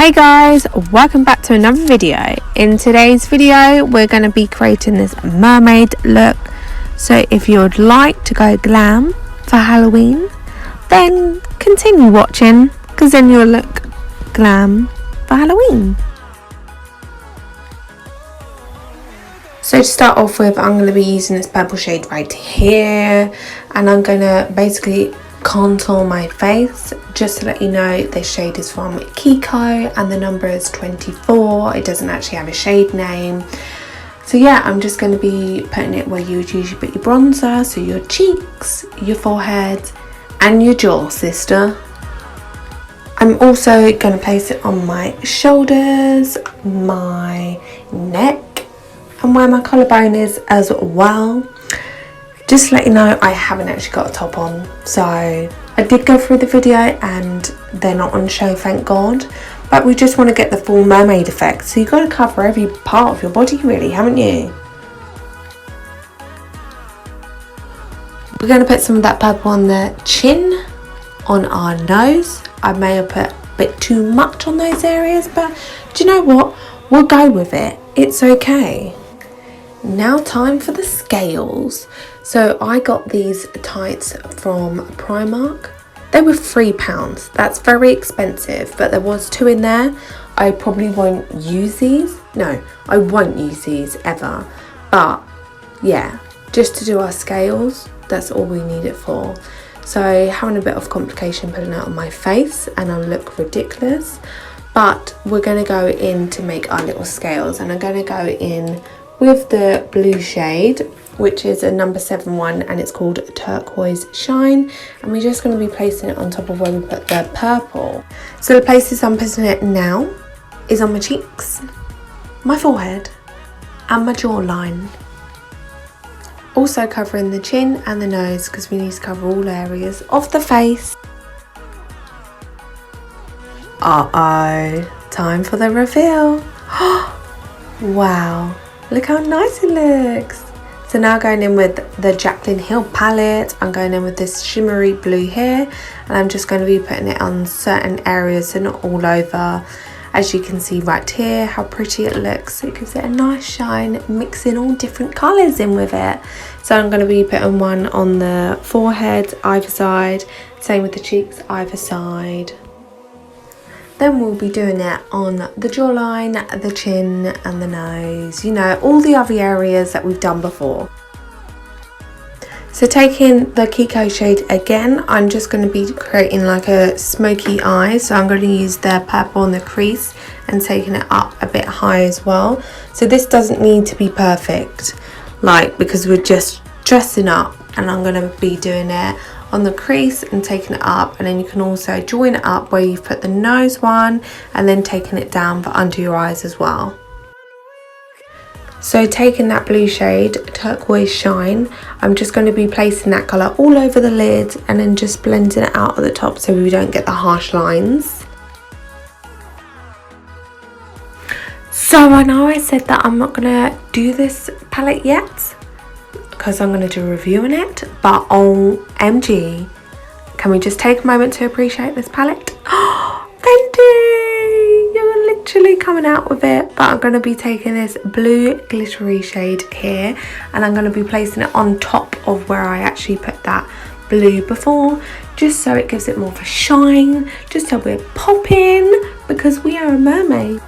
Hey guys, welcome back to another video. In today's video we're going to be creating this mermaid look. So if you would like to go glam for Halloween, then continue watching, because then you'll look glam for Halloween. So to start off with, I'm going to be using this purple shade right here, and I'm going to basically contour my face. Just to let you know, this shade is from Kiko and the number is 24. It doesn't actually have a shade name. So yeah, I'm just going to be putting it where you would usually put your bronzer, so your cheeks, your forehead and your jaw, sister. I'm also going to place it on my shoulders, my neck and where my collarbone is as well. Just to let you know, I haven't actually got a top on, so I did go through the video and they're not on show, thank God, but we just want to get the full mermaid effect, so you've got to cover every part of your body really, haven't you? We're going to put some of that purple on the chin, on our nose. I may have put a bit too much on those areas, but do you know what, we'll go with it, it's okay. Now time for the scales. So I got these tights from Primark. They were £3. That's very expensive, but there was two in there. I probably won't use these. No, I won't use these ever. But yeah, just to do our scales, that's all we need it for. So having a bit of complication putting it on my face and I'll look ridiculous. But we're going to go in to make our little scales, and I'm going to go in with the blue shade, which is a number 7 one, and it's called Turquoise Shine, and we're just going to be placing it on top of where we put the purple. So the places I'm putting it now is on my cheeks, my forehead and my jawline. Also covering the chin and the nose, because we need to cover all areas of the face. Time for the reveal. Wow, look how nice it looks. So now going in with the Jaclyn Hill palette, I'm going in with this shimmery blue here, and I'm just going to be putting it on certain areas, so not all over. As you can see right here, how pretty it looks. It gives it a nice shine, mixing all different colours in with it. So I'm going to be putting one on the forehead, either side, same with the cheeks, either side. Then we'll be doing it on the jawline, the chin and the nose, you know, all the other areas that we've done before. So taking the Kiko shade again, I'm just going to be creating like a smoky eye. So I'm going to use the purple on the crease and taking it up a bit high as well. So this doesn't need to be perfect, like, because we're just dressing up, and I'm going to be doing it on the crease and taking it up, and then you can also join it up where you've put the nose one and then taking it down for under your eyes as well. So taking that blue shade, Turquoise Shine, I'm just going to be placing that colour all over the lid and then just blending it out at the top so we don't get the harsh lines. So I know I said that I'm not going to do this palette yet, because I'm going to do a review on it, but OMG, can we just take a moment to appreciate this palette? Oh, Fendi, you're literally coming out with it. But I'm going to be taking this blue glittery shade here, and I'm going to be placing it on top of where I actually put that blue before, just so it gives it more of a shine, just so we're popping, because we are a mermaid.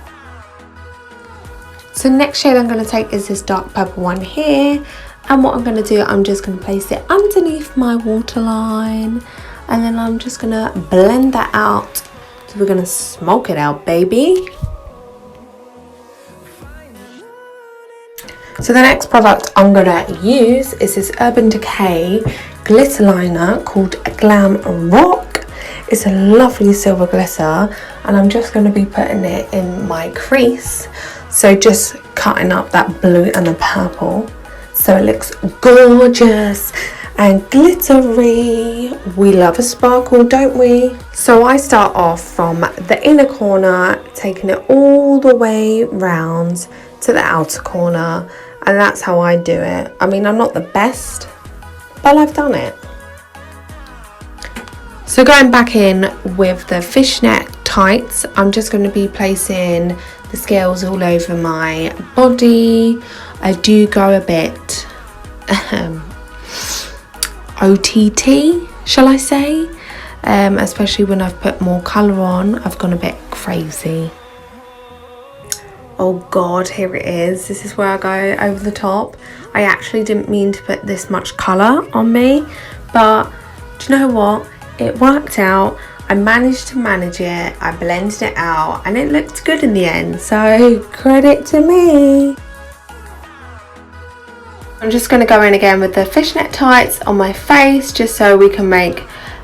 So next shade I'm going to take is this dark purple one here. And what I'm going to do, I'm just going to place it underneath my waterline, and then I'm just going to blend that out. So we're going to smoke it out, baby. So the next product I'm going to use is this Urban Decay glitter liner called Glam Rock. It's a lovely silver glitter, and I'm just going to be putting it in my crease. So just cutting up that blue and the purple, so it looks gorgeous and glittery. We love a sparkle, don't we? So I start off from the inner corner, taking it all the way round to the outer corner, and that's how I do it. I mean, I'm not the best, but I've done it. So going back in with the fishnet tights, I'm just going to be placing the scales all over my body. I do go a bit OTT, shall I say, especially when I've put more colour on. I've gone a bit crazy. Oh god, here it is. This is where I go over the top. I actually didn't mean to put this much colour on me, but do you know what? It worked out. I managed to manage it. I blended it out and it looked good in the end. So credit to me. I'm just going to go in again with the fishnet tights on my face just so we can make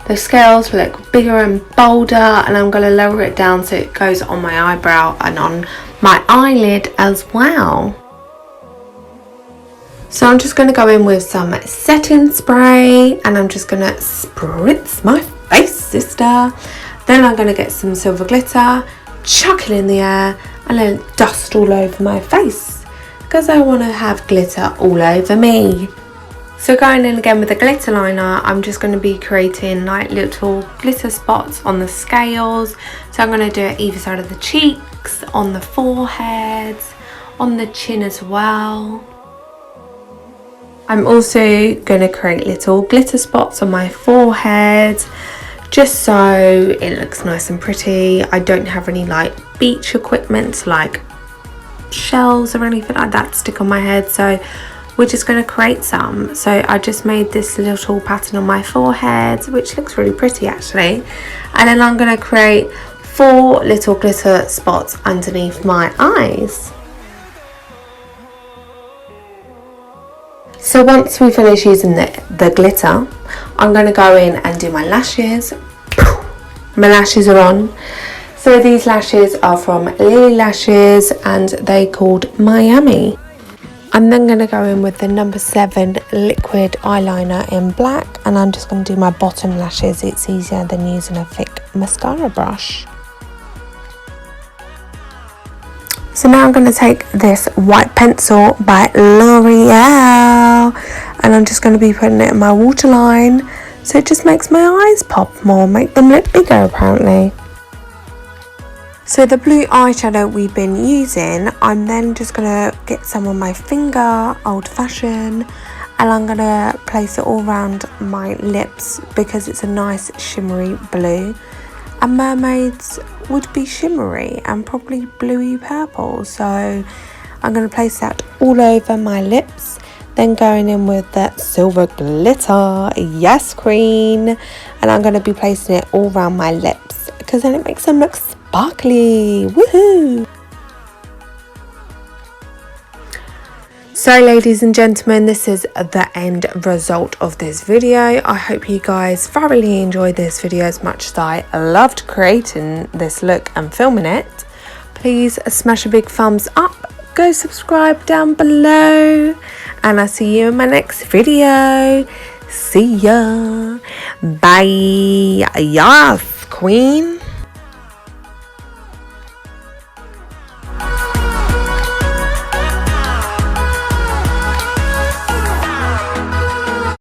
the scales look bigger and bolder, and I'm going to lower it down so it goes on my eyebrow and on my eyelid as well. So I'm just going to go in with some setting spray and I'm just going to spritz my face, sister. Then I'm going to get some silver glitter, chuck it in the air and then dust all over my face because I want to have glitter all over me. So going in again with a glitter liner, I'm just going to be creating like little glitter spots on the scales. So I'm going to do it either side of the cheeks, on the forehead, on the chin as well. I'm also going to create little glitter spots on my forehead just so it looks nice and pretty. I don't have any like beach equipment like shells or anything like that to stick on my head, so we're just going to create some. So I just made this little pattern on my forehead, which looks really pretty actually, and then I'm going to create 4 little glitter spots underneath my eyes. So once we finish using the glitter, I'm going to go in and do my lashes. My lashes are on. So these lashes are from Lily Lashes and they called Miami. I'm then going to go in with the number 7 liquid eyeliner in black, and I'm just going to do my bottom lashes. It's easier than using a thick mascara brush. So now I'm going to take this white pencil by L'Oreal and I'm just going to be putting it in my waterline so it just makes my eyes pop more, make them look bigger apparently. So the blue eyeshadow we've been using, I'm then just going to get some on my finger, old fashioned, and I'm going to place it all around my lips because it's a nice shimmery blue. And mermaids would be shimmery and probably bluey purple, so I'm going to place that all over my lips, then going in with that silver glitter, yes queen, and I'm going to be placing it all around my lips because then it makes them look sparkly. Woohoo! So ladies and gentlemen, this is the end result of this video. I hope you guys thoroughly enjoyed this video as much as I loved creating this look and filming it. Please smash a big thumbs up, go subscribe down below, and I'll see you in my next video. See ya. Bye. Yes, queen.